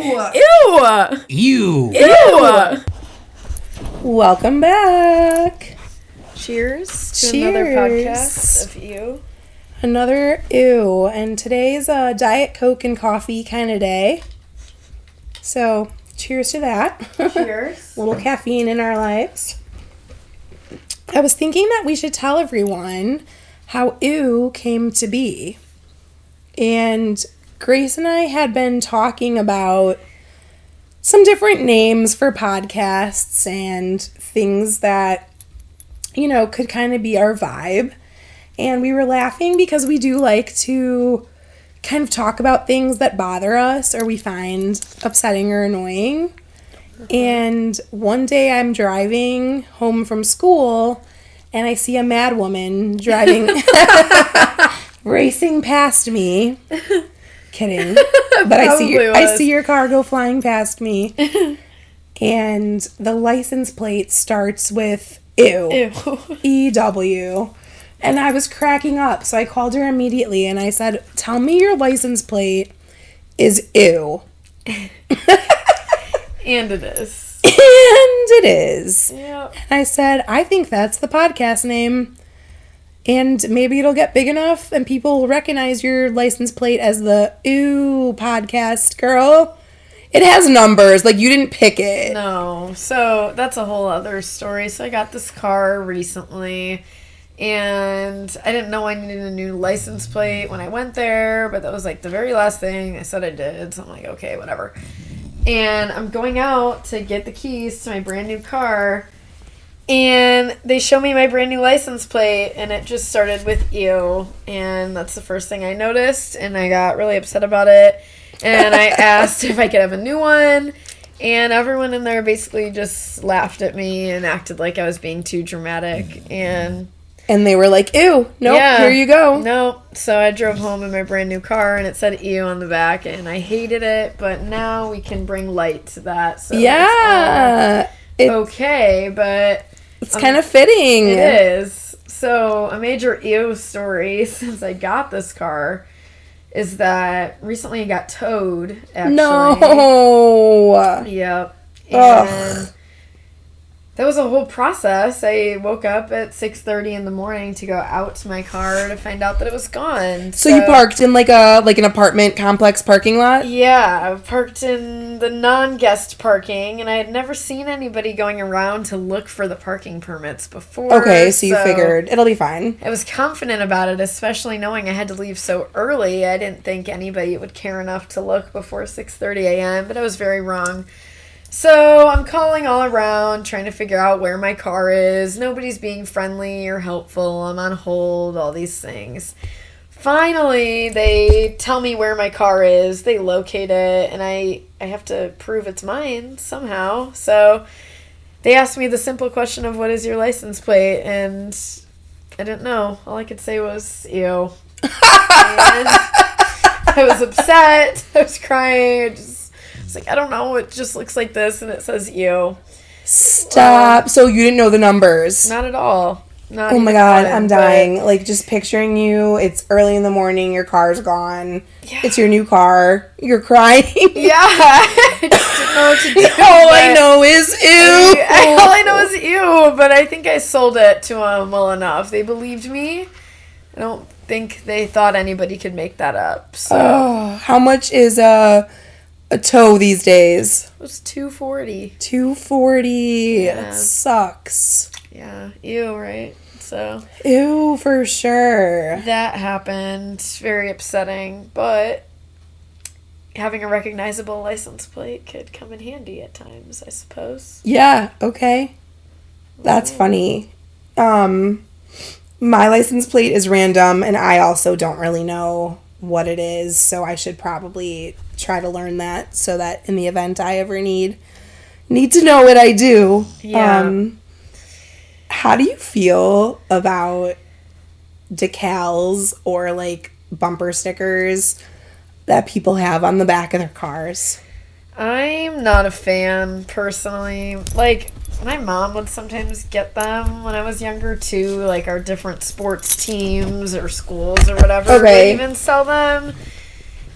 Ew! Ew! Ew! Welcome back. Cheers to another podcast of Ew. Another Ew. And today's a Diet Coke and coffee kind of day. So, cheers to that. Cheers. A little caffeine in our lives. I was thinking that we should tell everyone how Ew came to be. And Grace and I had been talking about some different names for podcasts and things that, you know, could kind of be our vibe. And we were laughing because we do like to kind of talk about things that bother us or we find upsetting or annoying. And one day I'm driving home from school and I see a mad woman driving, racing past me. Kidding. But I see your car go flying past me. And the license plate starts with ew. E-W. And I was cracking up. So I called her immediately and I said, tell me your license plate is ew. And it is. And it is. Yep. And I said, I think that's the podcast name. And maybe it'll get big enough and people will recognize your license plate as the Ew podcast, girl. It has numbers. Like, you didn't pick it. No. So, that's a whole other story. So, I got this car recently. And I didn't know I needed a new license plate when I went there. But that was, like, the very last thing I said I did. So, I'm like, okay, whatever. And I'm going out to get the keys to my brand new car. And they show me my brand new license plate, and it just started with ew. And that's the first thing I noticed, and I got really upset about it. And I asked if I could have a new one, and everyone in there basically just laughed at me and acted like I was being too dramatic. And they were like, ew, nope, yeah, here you go. Nope. So I drove home in my brand new car, and it said ew on the back, and I hated it. But now we can bring light to that. So yeah. It's okay, but it's kind of fitting. It is. So, a major ew story since I got this car is that recently it got towed, actually. No! Yep. And Ugh. that was a whole process. I woke up at 6:30 in the morning to go out to my car to find out that it was gone. So you parked in like an apartment complex parking lot? Yeah, I parked in the non-guest parking, and I had never seen anybody going around to look for the parking permits before. Okay, so you figured it'll be fine. I was confident about it, especially knowing I had to leave so early. I didn't think anybody would care enough to look before 6:30 a.m., but I was very wrong. So I'm calling all around, trying to figure out where my car is. Nobody's being friendly or helpful. I'm on hold, all these things. Finally, they tell me where my car is. They locate it, and I have to prove it's mine somehow. So they asked me the simple question of, what is your license plate? And I didn't know. All I could say was, ew. And I was upset. I was crying. It's like, I don't know, it just looks like this, and it says ew. Stop. So you didn't know the numbers? Not at all. Not oh my God, I'm dying. Like, just picturing you, it's early in the morning, your car's gone. Yeah. It's your new car. You're crying. Yeah. I just didn't know what to do. All I know is ew. All I know is ew, but I think I sold it to them well enough. They believed me. I don't think they thought anybody could make that up. So. Oh, how much is a tow these days? It was $240. $240. Yeah. It sucks. Yeah. Ew, right? So. Ew, for sure. That happened. Very upsetting. But having a recognizable license plate could come in handy at times, I suppose. Yeah, okay. That's funny. My license plate is random, and I also don't really know what it is, so I should probably try to learn that so that in the event I ever need to know what I do. Yeah. How do you feel about decals or like bumper stickers that people have on the back of their cars? I'm not a fan, personally. Like, my mom would sometimes get them when I was younger, too. Like, our different sports teams or schools or whatever would even sell them.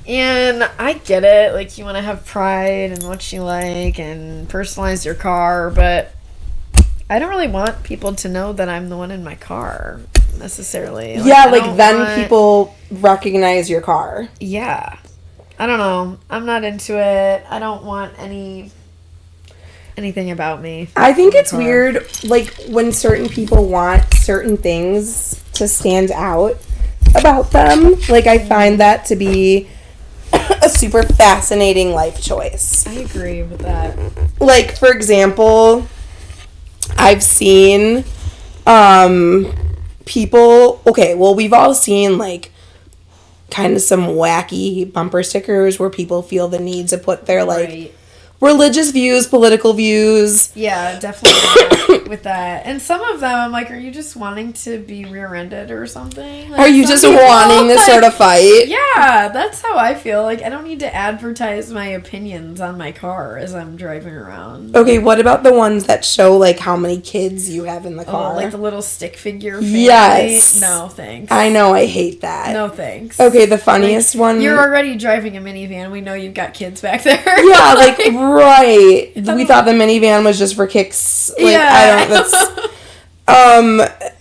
And I get it, like, you want to have pride in what you like and personalize your car, but I don't really want people to know that I'm the one in my car, necessarily. Yeah, like, then people recognize your car. Yeah. I don't know. I'm not into it. I don't want anything about me. I think it's weird, like, when certain people want certain things to stand out about them. Like, I find that to be a super fascinating life choice. I agree with that. Like, for example, I've seen people, okay, well, we've all seen, like, kind of some wacky bumper stickers where people feel the need to put their, like, religious views, political views. Yeah, definitely with that. And some of them, I'm like, are you just wanting to be rear-ended or something? Like, are you just wanting to start a fight? Yeah, that's how I feel. Like, I don't need to advertise my opinions on my car as I'm driving around. Okay, what about the ones that show, like, how many kids you have in the car? Oh, like the little stick figure family? Yes. No, thanks. I know, I hate that. No, thanks. Okay, the funniest one... You're already driving a minivan. We know you've got kids back there. Yeah, like, right. We thought the minivan was just for kicks. Like, yeah.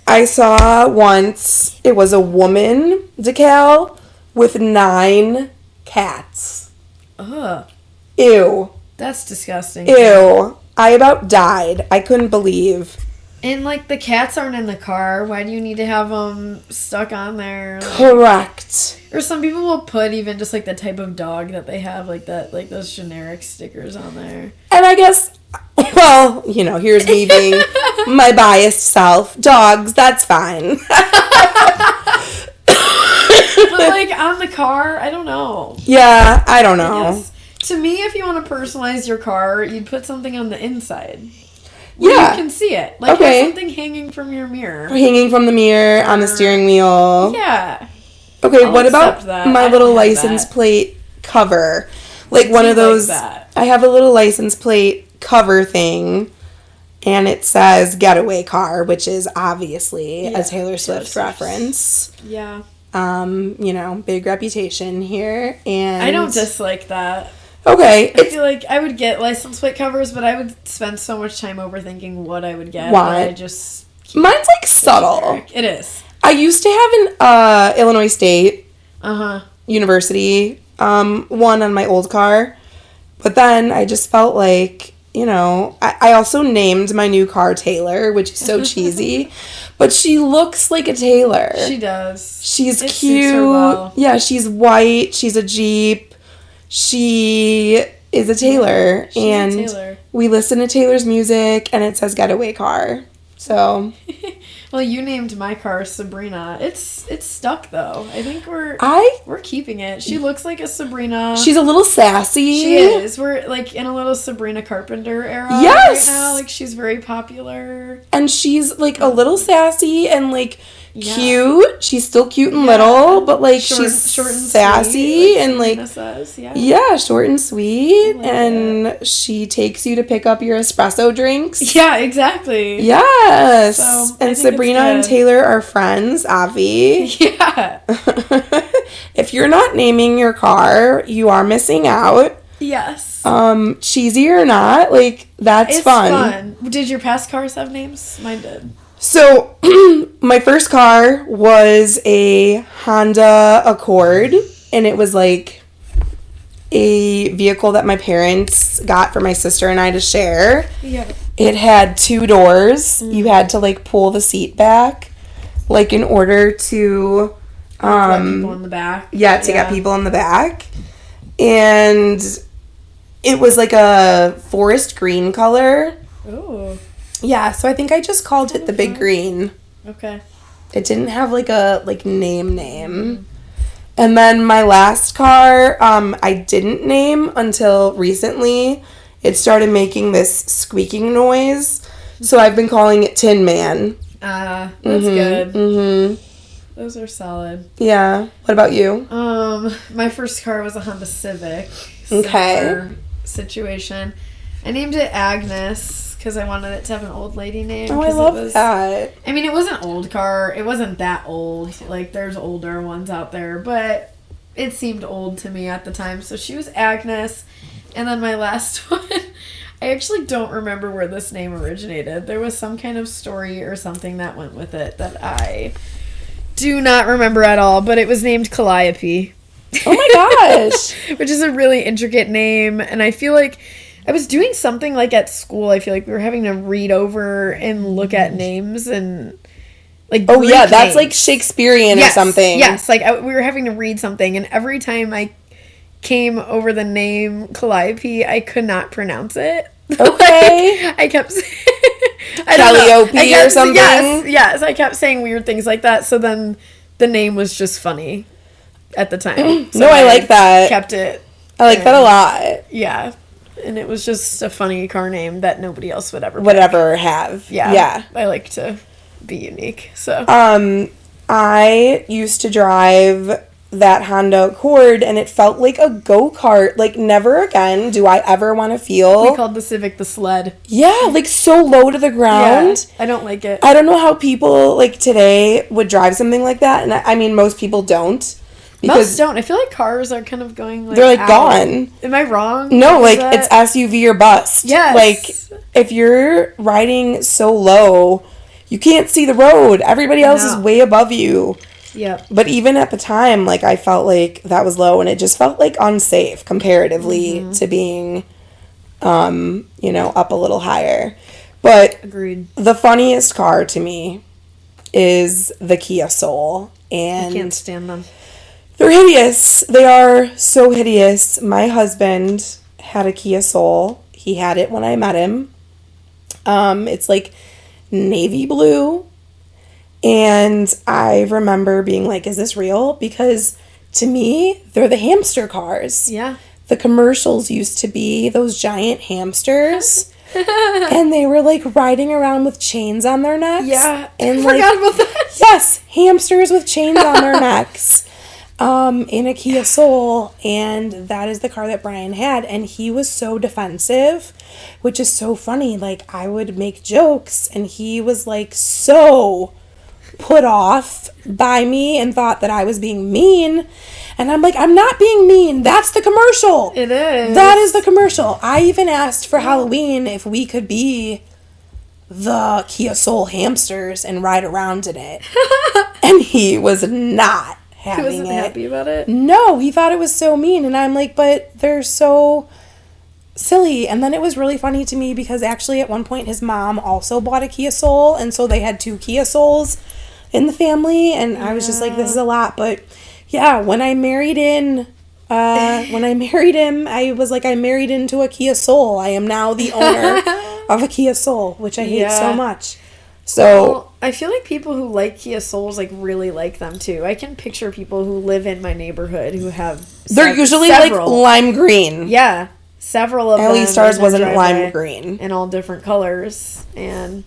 I saw once, it was a woman decal with 9 cats. Ugh. Ew. That's disgusting. Ew. I about died. I couldn't believe. And, like, the cats aren't in the car. Why do you need to have them stuck on there? Like, correct. or some people will put even just, like, the type of dog that they have, like that, like those generic stickers on there. And I guess, well, you know, here's me being my biased self. Dogs, that's fine. But, like, on the car, I don't know. Yeah, I don't know. Yes. To me, if you want to personalize your car, you'd put something on the inside. Yeah. You can see it. Like, okay. have something hanging from your mirror. Hanging from the mirror on the steering wheel. Yeah. Okay, what about my little license plate cover? Like one of those... I have a little license plate cover thing, and it says Getaway Car, which is obviously a Taylor Swift reference. Yeah. You know, big reputation here, and... I don't dislike that. Okay. I feel like I would get license plate covers, but I would spend so much time overthinking what I would get. Why? I just mine's like subtle. It is. I used to have an Illinois State University one on my old car, but then I just felt like, you know, I also named my new car Taylor, which is so cheesy, but she looks like a Taylor. She does. She's it cute. Suits her well. Yeah, she's white. She's a Jeep. She is a Taylor, and a Taylor. We listen to Taylor's music, and it says Getaway Car. So, well, you named my car Sabrina. It's stuck though. I think we're keeping it. She looks like a Sabrina. She's a little sassy. She is. We're like in a little Sabrina Carpenter era yes! right now. Like she's very popular, and she's like a little sassy and like. Cute. She's still cute and little, but like she's short and sassy sweet, and like says, short and sweet, and she takes you to pick up your espresso drinks. Yeah, exactly. Yes. So, and Sabrina and Taylor are friends, Avi. Yeah. If you're not naming your car, you are missing out. Yes. Cheesy or not, like it's fun. Did your past cars have names? Mine did. So, my first car was a Honda Accord, and it was like a vehicle that my parents got for my sister and I to share. Yeah. It had 2 doors. You had to like pull the seat back, like in order to let people in the back. Yeah, to get people in the back. And it was like a forest green color. Ooh. Yeah, so I think I just called it the Big Green. Okay. It didn't have like a name. Mm-hmm. And then my last car, I didn't name until recently. It started making this squeaking noise. So I've been calling it Tin Man. That's good. Mm-hmm. Those are solid. Yeah. What about you? My first car was a Honda Civic. Okay. Situation. I named it Agnes. Because I wanted it to have an old lady name. Oh, I love that. I mean, it was an old car. It wasn't that old. Like, there's older ones out there. But it seemed old to me at the time. So she was Agnes. And then my last one, I actually don't remember where this name originated. There was some kind of story or something that went with it that I do not remember at all, but it was named Calliope. Oh my gosh. Which is a really intricate name. And I feel like I was doing something like at school. I feel like we were having to read over and look at names and like Oh Greek yeah, that's names. like Shakespearean or something. Yes, like we were having to read something, and every time I came over the name Calliope, I could not pronounce it. Okay. I kept saying Calliope or something. Yes, I kept saying weird things like that. So then the name was just funny at the time. So No, I like that. Kept it. I like that a lot. Yeah. And it was just a funny car name that nobody else would ever have. Yeah. Yeah. I like to be unique. So I used to drive that Honda Accord, and it felt like a go-kart. Like, never again do I ever want to feel... We called the Civic the sled. Yeah, like, so low to the ground. Yeah, I don't like it. I don't know how people, like, today would drive something like that, and I mean, most people don't. Most don't. I feel like cars are kind of going, like, they're, like, out. Gone. Am I wrong? No, like, it's SUV or bust. Yes. Like, if you're riding so low, you can't see the road. Everybody else is way above you. Yep. But even at the time, like, I felt like that was low, and it just felt, like, unsafe comparatively to being, you know, up a little higher. But agreed. The funniest car to me is the Kia Soul. And I can't stand them. They're hideous. They are so hideous. My husband had a Kia Soul. He had it when I met him. It's, like, navy blue. And I remember being like, is this real? Because to me, they're the hamster cars. Yeah. The commercials used to be those giant hamsters. And they were like riding around with chains on their necks. Yeah. And I forgot about that. Yes, hamsters with chains on their necks. In a Kia Soul. And that is the car that Brian had. And he was so defensive, which is so funny. Like, I would make jokes, and he was like so put off by me and thought that I was being mean. And I'm like, I'm not being mean. That's the commercial. It is. That is the commercial. I even asked for Halloween if we could be the Kia Soul hamsters and ride around in it. And he was not having it. He wasn't happy about it? No, he thought it was so mean. And I'm like, but they're so silly. And then it was really funny to me because actually at one point his mom also bought a Kia Soul. And so they had 2 Kia Souls in the family, and I was just like, this is a lot. But yeah, when I married him, I was like, I married into a Kia Soul. I am now the owner of a Kia Soul, which I hate so much. So well, I feel like people who like Kia Souls like really like them too. I can picture people who live in my neighborhood who have they're usually several. like lime green. Yeah, several of them. At least ours in their wasn't driveway lime green. in all different colors, and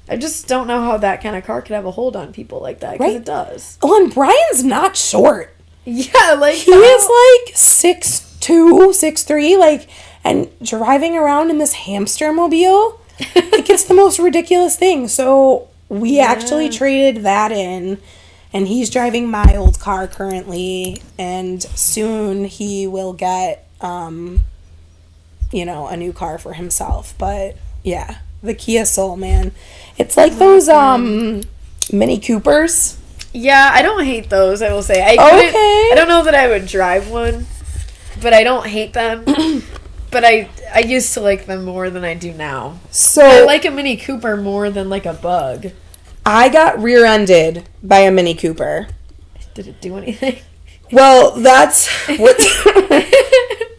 I just don't know how that kind of car could have a hold on people like that, because it does. Well, and Brian's not short. Yeah, like he is like 6'2", 6'3", like, and driving around in this hamster mobile, like, it's the most ridiculous thing. So we actually traded that in, and he's driving my old car currently, and soon he will get, you know, a new car for himself. But yeah, the Kia Soul, man. It's like those Mini Coopers. Yeah, I don't hate those, I will say. I don't know that I would drive one, but I don't hate them. But I used to like them more than I do now. So I like a Mini Cooper more than like a Bug. I got rear-ended by a Mini Cooper. Did it do anything? Well, that's what.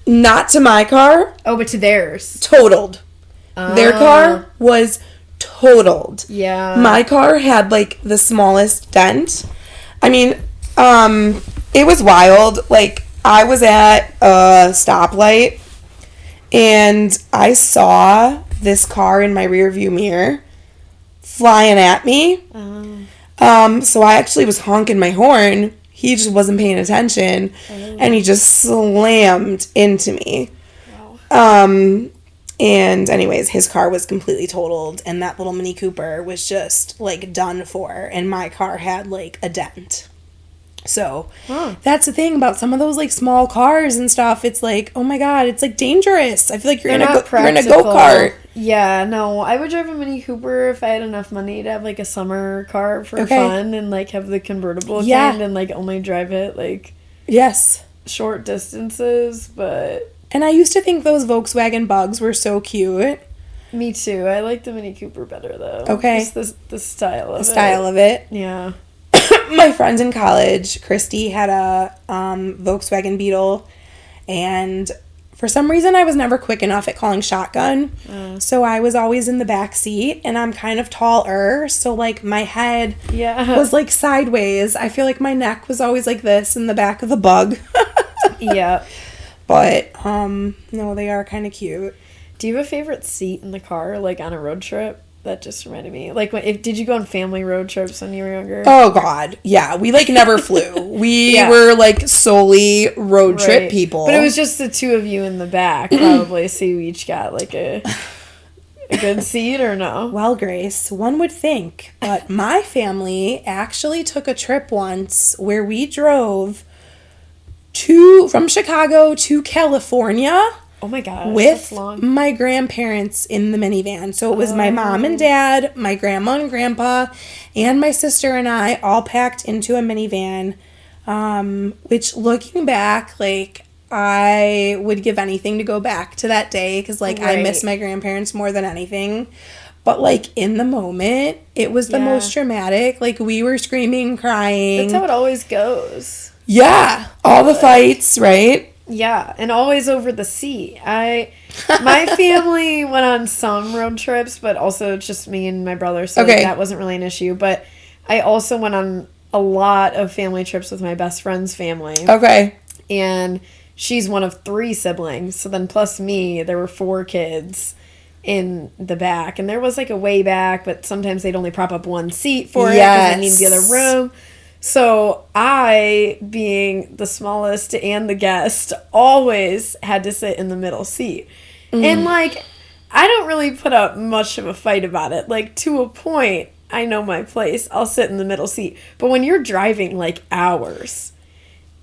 Not to my car. Oh, but to theirs. Totaled. Their car was totaled. Yeah. My car had like the smallest dent. I mean, it was wild. Like, I was at a stoplight and I saw this car in my rear view mirror flying at me. So I actually was honking my horn. He just wasn't paying attention, and he just slammed into me. Wow. And anyways, his car was completely totaled, and that little Mini Cooper was just, like, done for, and my car had, like, a dent. So that's the thing about some of those like small cars and stuff. It's like, oh my God, it's like dangerous. I feel like you're in a go-kart. Yeah, no, I would drive a Mini Cooper if I had enough money to have like a summer car for fun and like have the convertible kind and like only drive it like short distances. But and I used to think those Volkswagen Bugs were so cute. Me too. I like the Mini Cooper better though. Okay, just the style of it. The style of it. Yeah. My friends in college, Christy had a Volkswagen Beetle, and for some reason I was never quick enough at calling shotgun, so I was always in the back seat, and I'm kind of taller, so like my head was like sideways. I feel like my neck was always like this in the back of the Bug. Yeah. But no, they are kind of cute. Do you have a favorite seat in the car, like on a road trip? That just reminded me. Like, did you go on family road trips when you were younger? Oh, God. Yeah. We, like, never flew. We were, like, solely road trip people. But it was just the two of you in the back, probably, so you each got, like, a good seat, or no? Well, Grace, one would think. But my family actually took a trip once where we drove from Chicago to California. Oh my gosh, with my grandparents in the minivan. So it was my mom and dad, my grandma and grandpa, and my sister and I all packed into a minivan, which looking back, like, I would give anything to go back to that day because, like, I miss my grandparents more than anything. But, like, in the moment, it was the most traumatic. Like, we were screaming, crying. That's how it always goes. Yeah. All the fights, right? Yeah, and always over the seat. My family went on some road trips, but also just me and my brother, so like, that wasn't really an issue. But I also went on a lot of family trips with my best friend's family. Okay. And she's one of 3 siblings, so then plus me, there were 4 kids in the back. And there was like a way back, but sometimes they'd only prop up one seat for it because they needed the other room. So I, being the smallest and the guest, always had to sit in the middle seat. And, like, I don't really put up much of a fight about it. Like, to a point, I know my place. I'll sit in the middle seat. But when you're driving, like, hours,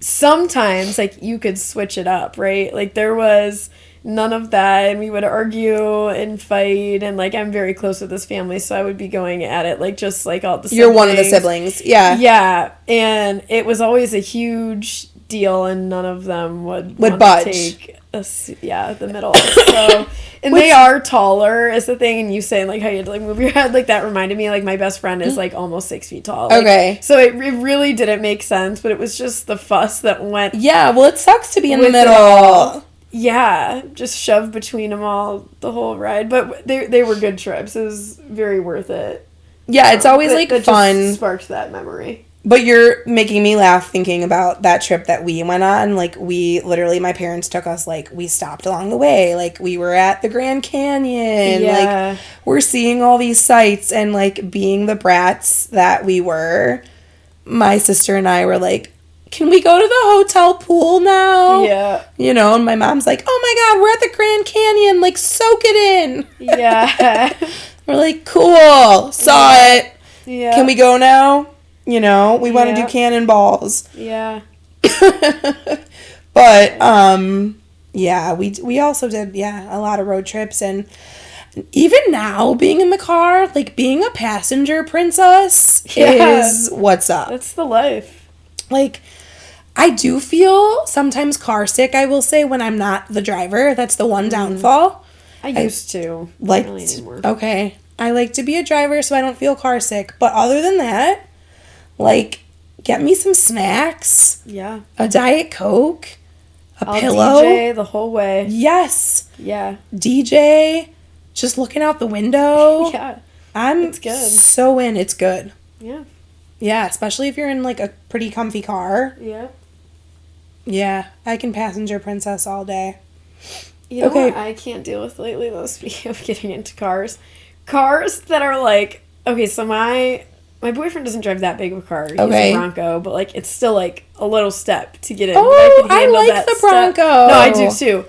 sometimes, like, you could switch it up, right? Like, there was none of that, and we would argue and fight, and, like, I'm very close with this family, so I would be going at it, like, just, like, all the siblings. You're one of the siblings, yeah. Yeah, and it was always a huge deal, and none of them would budge. take the middle. So, and they are taller is the thing, and you saying, like, how you had to, like, move your head, like, that reminded me, like, my best friend is, like, almost 6 feet tall. Like, okay. So it really didn't make sense, but it was just the fuss that went. Yeah, well, it sucks to be in the middle. Yeah, just shoved between them all the whole ride. But they were good trips. It was very worth it. Yeah, it's always, like, fun. Just sparked that memory. But you're making me laugh thinking about that trip that we went on. Like, we literally, my parents took us, like, we stopped along the way. Like, we were at the Grand Canyon. Yeah. Like, we're seeing all these sights. And, like, being the brats that we were, my sister and I were like, can we go to the hotel pool now? Yeah. You know, and my mom's like, oh my God, we're at the Grand Canyon. Like, soak it in. Yeah. We're like, cool. Saw it. Yeah. Can we go now? You know, we want to do cannonballs. Yeah. But, yeah, we also did, a lot of road trips. And even now, being in the car, like, being a passenger princess is what's up. That's the life. Like, I do feel sometimes car sick, I will say, when I'm not the driver. That's the one downfall. I used to. Like, not really anymore. Okay. I like to be a driver so I don't feel car sick. But other than that, like, get me some snacks. Yeah. A Diet Coke. I'll pillow. DJ the whole way. Yes. Yeah. DJ. Just looking out the window. Yeah. It's good. So in. It's good. Yeah. Yeah, especially if you're in, like, a pretty comfy car. Yeah. Yeah, I can passenger princess all day. You know what I can't deal with lately, though, speaking of getting into cars? Cars that are, like... Okay, so my boyfriend doesn't drive that big of a car. He's a Bronco, but, like, it's still, like, a little step to get in. Oh, I like the Bronco. No, I do, too.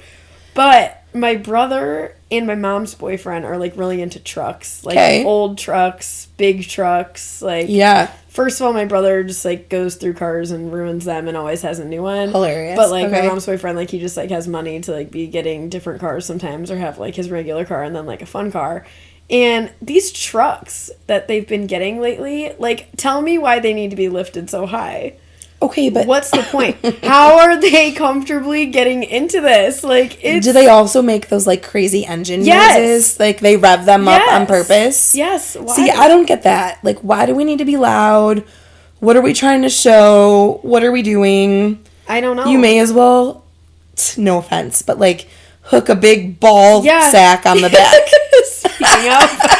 But my brother and my mom's boyfriend are, like, really into trucks. Like, Okay. old trucks, big trucks. Like, Yeah. first of all, my brother just, like, goes through cars and ruins them and always has a new one. Hilarious. But, like, Okay. my mom's boyfriend, like, he just, like, has money to, like, be getting different cars sometimes or have, like, his regular car and then, like, a fun car. And these trucks that they've been getting lately, like, tell me why they need to be lifted so high. Okay, but What's the point? How are they comfortably getting into this? Like, it's... do they also make those, like, crazy engine Yes. noises? Like, they rev them up on Yes. purpose? Yes. Why? See, I don't get that. Like, why do we need to be loud? What are we trying to show? What are we doing? I don't know. You may as well, no offense, but, like, hook a big ball sack on the back. Speaking of...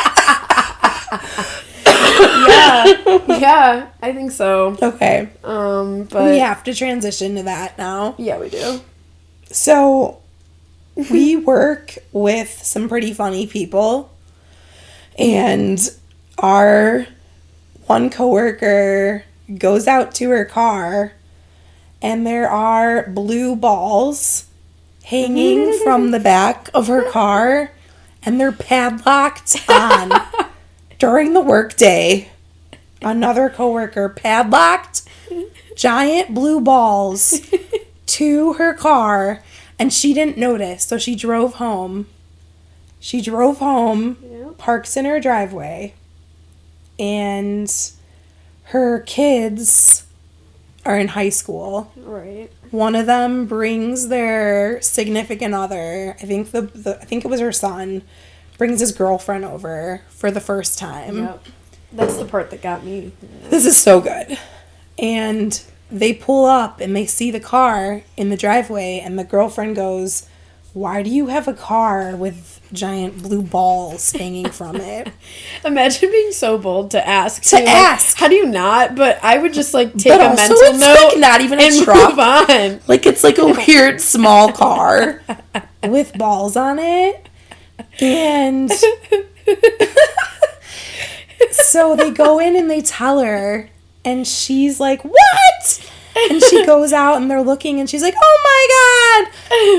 yeah, I think so. Okay. But We have to transition to that now. yeah, we do. So, we work with some pretty funny people, and our one coworker goes out to her car, and there are blue balls hanging from the back of her car, and they're padlocked on during the workday. Another coworker padlocked giant blue balls to her car, and she didn't notice, so she drove home. Yep. Parks in her driveway, and her kids are in high school. Right. One of them brings their significant other, I think I think it was her son, brings his girlfriend over for the first time. Yep. That's the part that got me. This is so good. And they pull up and they see the car in the driveway, and the girlfriend goes, "Why do you have a car with giant blue balls hanging from it?" Imagine being so bold to ask. To ask. How do you not? But I would just, like, take But a also mental it's, note like, not even a and truck. move on. Like, it's like a weird small car with balls on it. And so they go in and they tell her, and she's like, "What?" And she goes out and they're looking, and she's like, "Oh my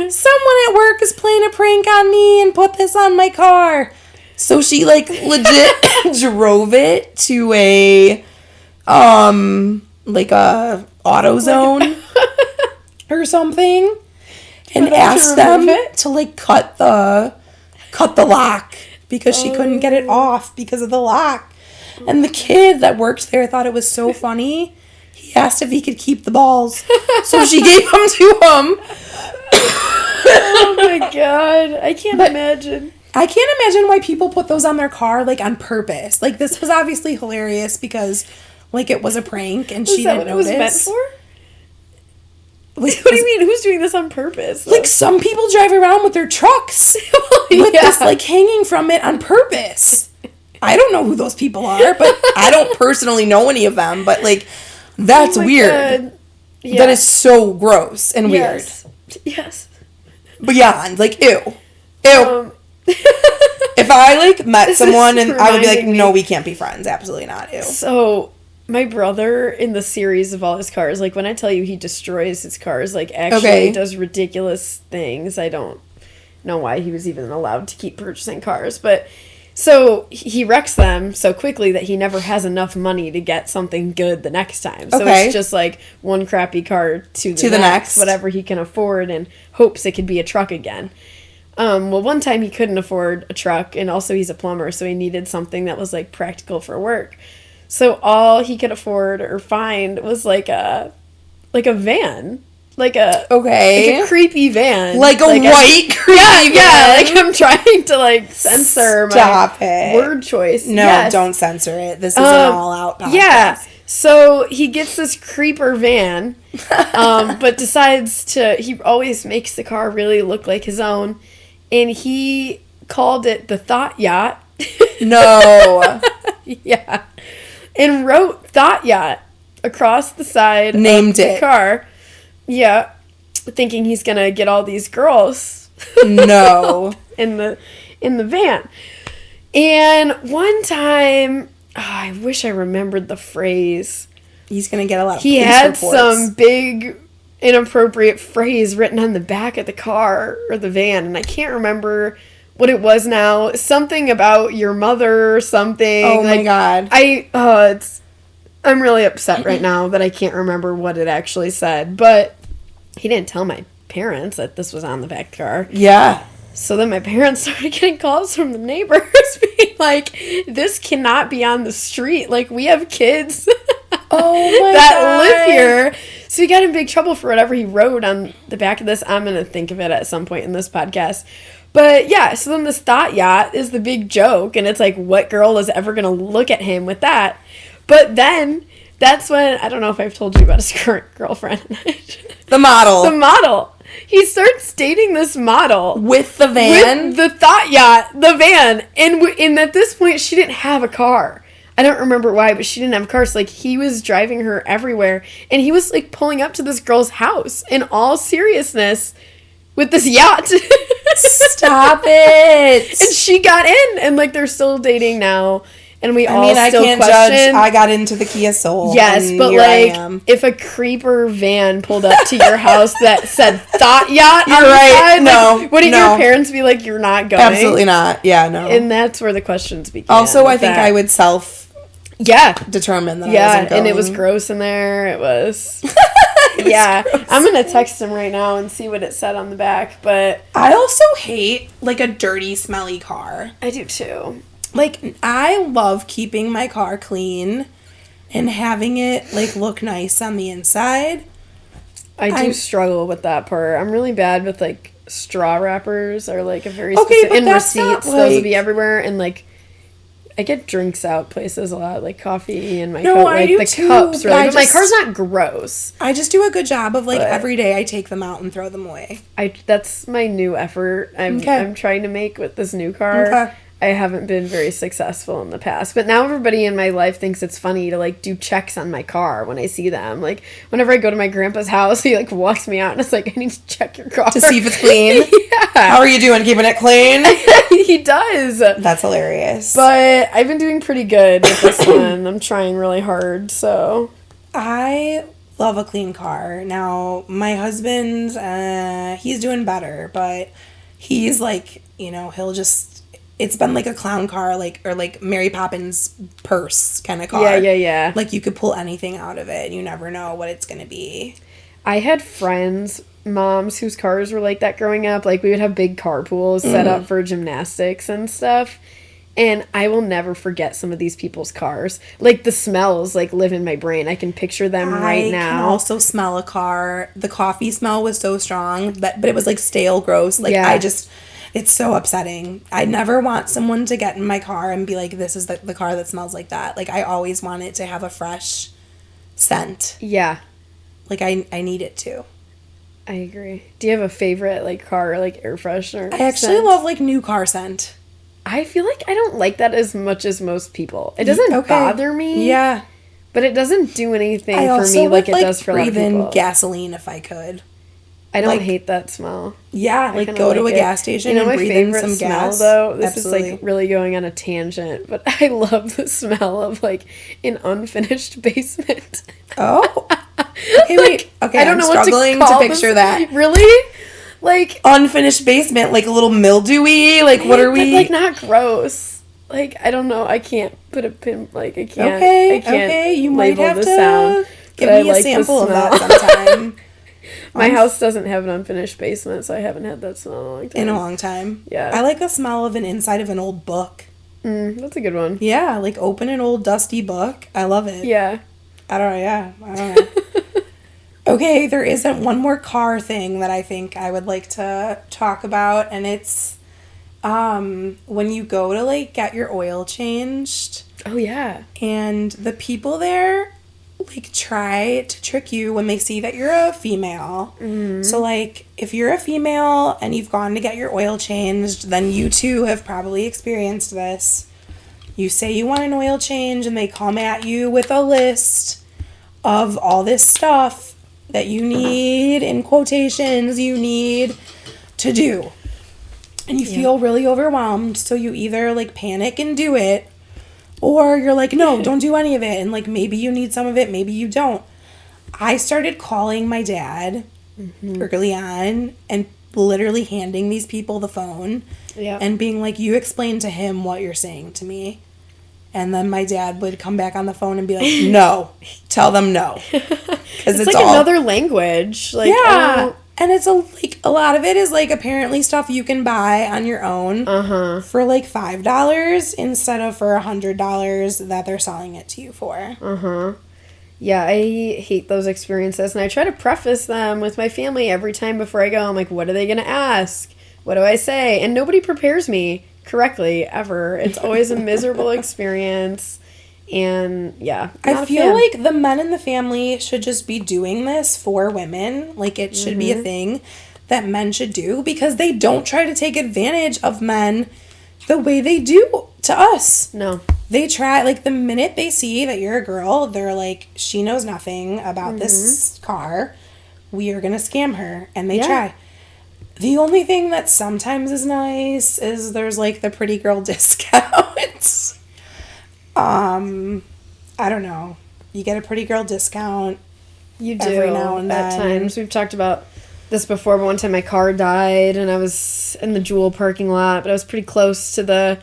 God, someone at work is playing a prank on me and put this on my car." So she, like, legit drove it to a like a AutoZone or something, and asked them to, like, cut the lock because she couldn't get it off because of the lock. And the kid that worked there thought it was so funny. He asked if he could keep the balls, so she gave them to him. Oh my God. I can't imagine. I can't imagine why people put those on their car, like, on purpose. Like, this was obviously hilarious because, like, it was a prank and she didn't notice. Is that what it was meant for? Like, What do you mean? Who's doing this on purpose? like, some people drive around with their trucks with this, like, hanging from it on purpose. I don't know who those people are, but I don't personally know any of them. But, like, that's Oh my weird. God. Yeah. That is so gross and Yes. Yes. weird. Beyond, like, ew. Ew. If I, like, met This someone is and I would be like, reminding no, me- we can't be friends. Absolutely not. Ew. So, my brother, in the series of all his cars, like, when I tell you he destroys his cars, like, actually Okay. does ridiculous things. I don't know why he was even allowed to keep purchasing cars. But, so, he wrecks them so quickly that he never has enough money to get something good the next time. So, Okay. it's just, like, one crappy car to the the next, next. whatever he can afford, and hopes it could be a truck again. Well, one time he couldn't afford a truck, and also he's a plumber, so he needed something that was, like, practical for work. So all he could afford or find was, like a van. Like a creepy van. Like a white creepy Yeah, van. like I'm trying to, like, censor Stop my it. word choice. No, Yes. don't censor it. This is an all-out podcast. Yeah. So he gets this creeper van, but decides he always makes the car really look like his own, and he called it the Thought Yacht. No. Yeah. And wrote Thought Yacht across the side Named of the it. car. Yeah. Thinking he's going to get all these girls No. in the van. And one time, I wish I remembered the phrase. He's going to get a lot of He police had reports. some big inappropriate phrase written on the back of the car or the van, and I can't remember what it was now. Something about your mother or something. Oh my God. I'm really upset right now that I can't remember what it actually said, but he didn't tell my parents that this was on the back of the car. Yeah. So then my parents started getting calls from the neighbors being like, this cannot be on the street. Like, we have kids that live here. So he got in big trouble for whatever he wrote on the back of this. I'm going to think of it at some point in this podcast. But yeah, so then this thought yacht is the big joke. And it's like, what girl is ever going to look at him with that? But then that's when, I don't know if I've told you about his current girlfriend. The model. The model. He starts dating this model. With the van? With the thought yacht, the van. And at this point, she didn't have a car. I don't remember why, but she didn't have a car. So, like, he was driving her everywhere. And he was, like, pulling up to this girl's house in all seriousness with this yacht. Stop it. And she got in. And, like, they're still dating now. And I can't judge. I got into the Kia Soul. Yes, but like, if a creeper van pulled up to your house that said "thought yacht," you're right. Side, no, like, wouldn't your parents be like, "You're not going"? Absolutely not. Yeah, no. And that's where the questions began. Also, I think I would determine that. I wasn't going. And it was gross in there. It was. I'm gonna text him right now and see what it said on the back. But I also hate like a dirty, smelly car. I do too. Like, I love keeping my car clean and having it, like, look nice on the inside. I do struggle with that part. I'm really bad with, like, straw wrappers or, like, a very specific... And receipts, those would be everywhere. And, like, I get drinks out places a lot, like coffee and my coat. Like, the too, cups. Really, but my car's not gross. I just do a good job of, like, every day I take them out and throw them away. That's my new effort I'm trying to make with this new car. Okay. I haven't been very successful in the past. But now everybody in my life thinks it's funny to, like, do checks on my car when I see them. Like, whenever I go to my grandpa's house, he, like, walks me out and it's like, I need to check your car. To see if it's clean? Yeah. How are you doing? Keeping it clean? He does. That's hilarious. But I've been doing pretty good with this one. I'm trying really hard, so. I love a clean car. Now, my husband, he's doing better, but he's, like, you know, he'll just... It's been like a clown car, like, or like Mary Poppins purse kind of car. Yeah. Like, you could pull anything out of it and you never know what it's going to be. I had friends, moms, whose cars were like that growing up. Like, we would have big carpools set up for gymnastics and stuff. And I will never forget some of these people's cars. Like, the smells, like, live in my brain. I can picture them right now. I can also smell a car. The coffee smell was so strong, but it was, like, stale, gross. Like, it's so upsetting. I never want someone to get in my car and be like, this is the car that smells like that. Like, I always want it to have a fresh scent. Yeah. Like, I need it to. I agree. Do you have a favorite, like, car, like, air freshener? I actually love, like, new car scent. I feel like I don't like that as much as most people. It doesn't bother me. Yeah. But it doesn't do anything for me like it does for a lot of people. I also would, like, breathe in gasoline if I could. I don't hate that smell. Yeah, like go to a gas station and breathe in some gas. Though this is like really going on a tangent, but I love the smell of like an unfinished basement. Oh, okay, wait. Okay, I don't know struggling to picture that. Really, like unfinished basement, like a little mildewy. Like what are we? But, like not gross. Like I don't know. I can't put a pin. Like I can't. Okay, I can't okay. You might have to sound, give me a sample of that sometime. My house doesn't have an unfinished basement, so I haven't had that smell in a long time. Yeah. I like the smell of an inside of an old book. That's a good one. Yeah, like open an old dusty book. I love it. Yeah. I don't know. Okay, there isn't one more car thing that I think I would like to talk about, and it's when you go to like get your oil changed. Oh yeah. And the people there like try to trick you when they see that you're a female. Mm-hmm. So like if you're a female and you've gone to get your oil changed, then you too have probably experienced this. You say you want an oil change and they come at you with a list of all this stuff that you need, in quotations, you need to do. And you feel really overwhelmed, so you either like panic and do it, or you're like, no, don't do any of it. And, like, maybe you need some of it, maybe you don't. I started calling my dad early on and literally handing these people the phone and being like, you explain to him what you're saying to me. And then my dad would come back on the phone and be like, no, tell them no. Because it's like another language. Like, yeah. And it's a lot of it is like apparently stuff you can buy on your own for like $5 instead of for $100 that they're selling it to you for. Yeah, I hate those experiences, and I try to preface them with my family every time before I go. I'm like, what are they going to ask? What do I say? And nobody prepares me correctly, ever. It's always a miserable experience, and yeah. I feel like the men in the family should just be doing this for women. Like, it should be a thing that men should do, because they don't try to take advantage of men the way they do to us. No. They try, like, the minute they see that you're a girl, they're like, she knows nothing about this car. We are going to scam her. And they try. The only thing that sometimes is nice is there's, like, the pretty girl discounts. I don't know. You get a pretty girl discount. You do. Every now and then. At times. We've talked about this before, but one time my car died, and I was in the Jewel parking lot, but I was pretty close to the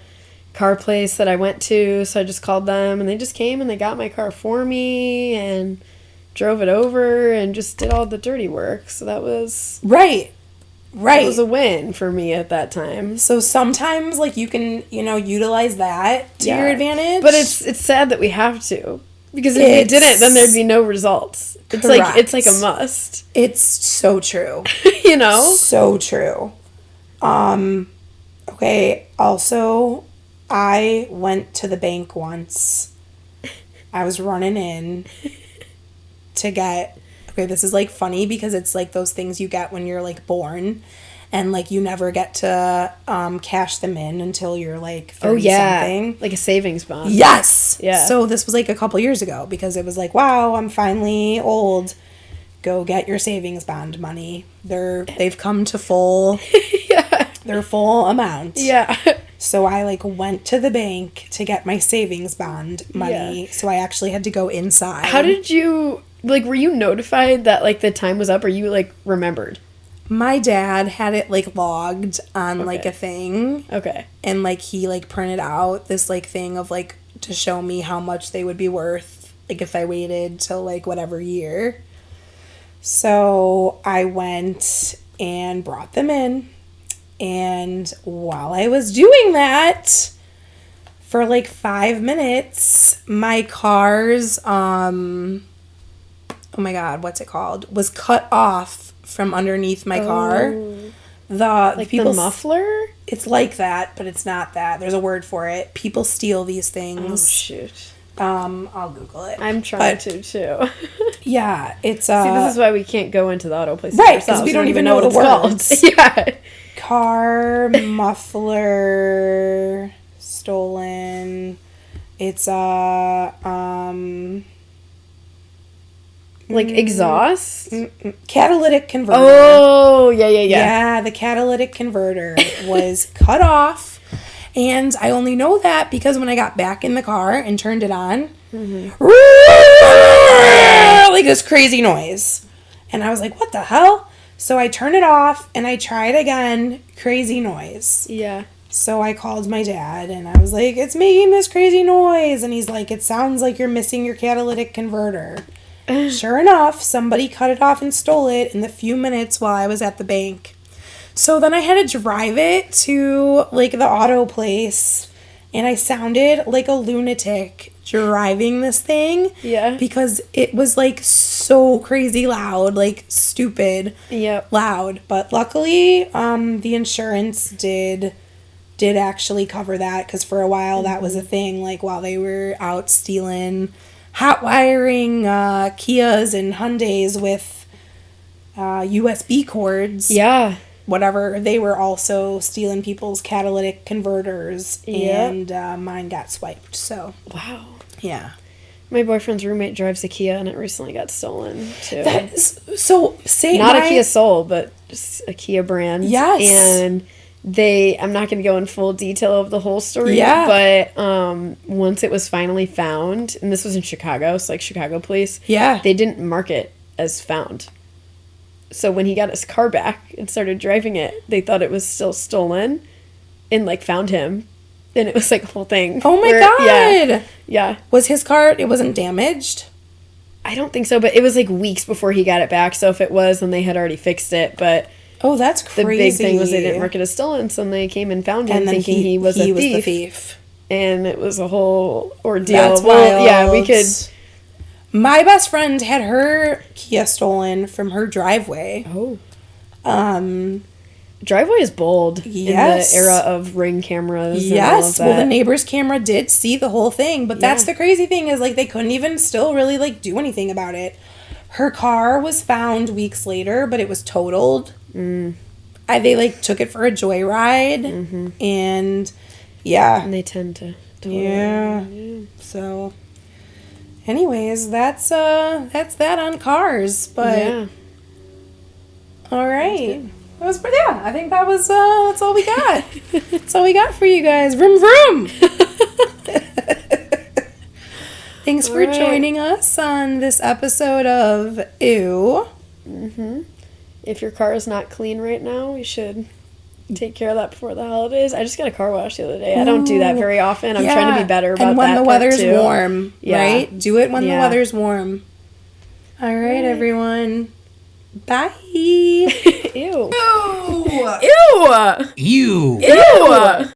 car place that I went to, so I just called them, and they just came and they got my car for me and drove it over and just did all the dirty work. So that was right. It was a win for me at that time. So sometimes, like, you can, utilize that to your advantage, but it's sad that we have to, because if we didn't, then there'd be no results. It's like a must. It's so true. So true. Okay. Also, I went to the bank once. I was running in to get... Okay, this is, like, funny because it's, like, those things you get when you're, like, born. And, like, you never get to cash them in until you're, like, 30-something. Like a savings bond. Yes! Yeah. So this was, like, a couple years ago because it was like, wow, I'm finally old. Go get your savings bond money. They've come to full... Their full amount. Yeah. So I, like, went to the bank to get my savings bond money. So I actually had to go inside. How did you, like, were you notified that, like, the time was up, or you, like, remembered? My dad had it, like, logged on, like, a thing. Okay. And, like, he, like, printed out this, like, thing of, like, to show me how much they would be worth, like, if I waited till, like, whatever year. So I went and brought them in. And while I was doing that, for like 5 minutes, my car's, oh my God, what's it called? Was cut off from underneath my car. The muffler? It's like that, but it's not that. There's a word for it. People steal these things. Oh, shoot. I'll Google it. I'm trying to, too. Yeah, it's... See, this is why we can't go into the auto places right, ourselves. because we don't even know what the words. Called. Yeah. Car muffler stolen. It's like exhaust? Catalytic converter. Oh, yeah. Yeah, the catalytic converter was cut off. And I only know that because when I got back in the car and turned it on, like this crazy noise. And I was like, what the hell? So I turned it off and I tried again, crazy noise. Yeah. So I called my dad and I was like, it's making this crazy noise. And he's like, it sounds like you're missing your catalytic converter. Sure enough, somebody cut it off and stole it in the few minutes while I was at the bank. So then I had to drive it to, like, the auto place, and I sounded like a lunatic driving this thing. Yeah. Because it was, like, so crazy loud, like, stupid loud. But luckily, the insurance did actually cover that, because for a while that was a thing, like, while they were out stealing, hot wiring Kias and Hyundais with USB cords. Yeah. Whatever, they were also stealing people's catalytic converters, and mine got swiped, so. Wow. Yeah. My boyfriend's roommate drives a Kia, and it recently got stolen, too. That is, so, say not a Kia Soul, but just a Kia brand. Yes. And I'm not going to go in full detail of the whole story, but once it was finally found, and this was in Chicago, so, like, Chicago police, they didn't mark it as found. So when he got his car back and started driving it, they thought it was still stolen and, like, found him. And it was, like, a whole thing. Oh, my God. Yeah. Yeah. Was his car, it wasn't damaged? I don't think so, but it was, like, weeks before he got it back. So if it was, then they had already fixed it. But oh, that's crazy. the big thing was they didn't mark it as stolen, so they came and found him thinking he was a thief. He was the thief. And it was a whole ordeal. That's wild. Yeah, we could... My best friend had her Kia stolen from her driveway. Oh. Driveway is bold. Yes. In the era of Ring cameras. Yes. And all of that. Well, the neighbor's camera did see the whole thing, but that's the crazy thing is, like, they couldn't even still really, like, do anything about it. Her car was found weeks later, but it was totaled. They, like, took it for a joyride, and yeah. And they tend to. Yeah. So, anyways, that's that on cars. But Yeah. all right, that was pretty. Yeah, I think that was that's all we got. That's all we got for you guys. Vroom vroom. Thanks for joining us on this episode of Ew. If your car is not clean right now, you should take care of that before the holidays. I just got a car wash the other day. I don't do that very often. I'm trying to be better about that. And when the weather's too. warm, right? Do it when the weather's warm. All right, everyone. Bye. Ew. Ew. Ew. You. Ew.